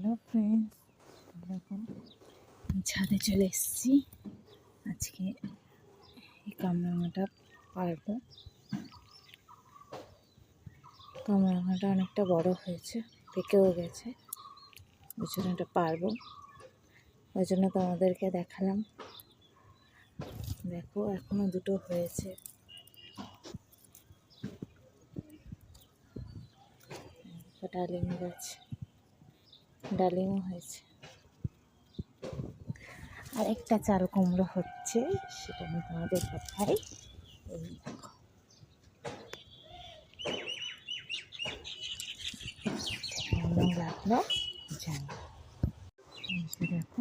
Hello friends, দেখুন ছাদে চলে এসেছি। আজকে এই কামরাঙাটা পারবো। কামরাঙাটা অনেকটা বড় হয়েছে, পেকেও গেছে, ওই জন্য এটা পারবো। ওই জন্য তোমাদেরকে দেখালাম। দেখো এখনো দুটো হয়েছে। ডালিম গাছ, ডালিমও হয়েছে। আর একটা চাল কুমড়ো হচ্ছে, সেটা আমি তোমাদের দেখাই। এই দেখো, কেমন লাগলো জানো। দেখো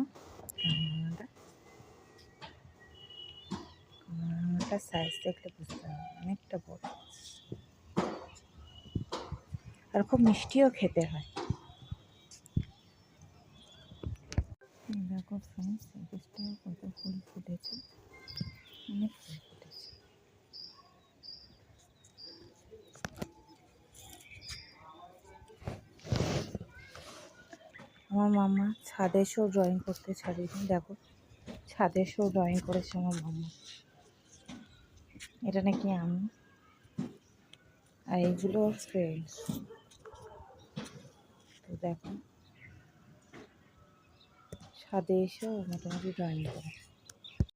কামরাঙাটা সাইজ দেখলে বুঝতে হবে, অনেকটা বড় আর খুব মিষ্টিও খেতে হয়। দেখো ফ্রেন্ডস, এই গাছটাও কত ফুল ফুটেছে, অনেক ফুল ফুটেছে। আমার মামা ছাদে এসেও ড্রয়িং করতে ছাড়িনি। দেখো ছাদে এসেও ড্রয়িং করেছে আমার মামা। এটা নাকি আমি, আর এইগুলো ওর ফ্রেন্ডস। তো দেখো ছাদে এসেও মোটামুটি ড্রয়িং করে।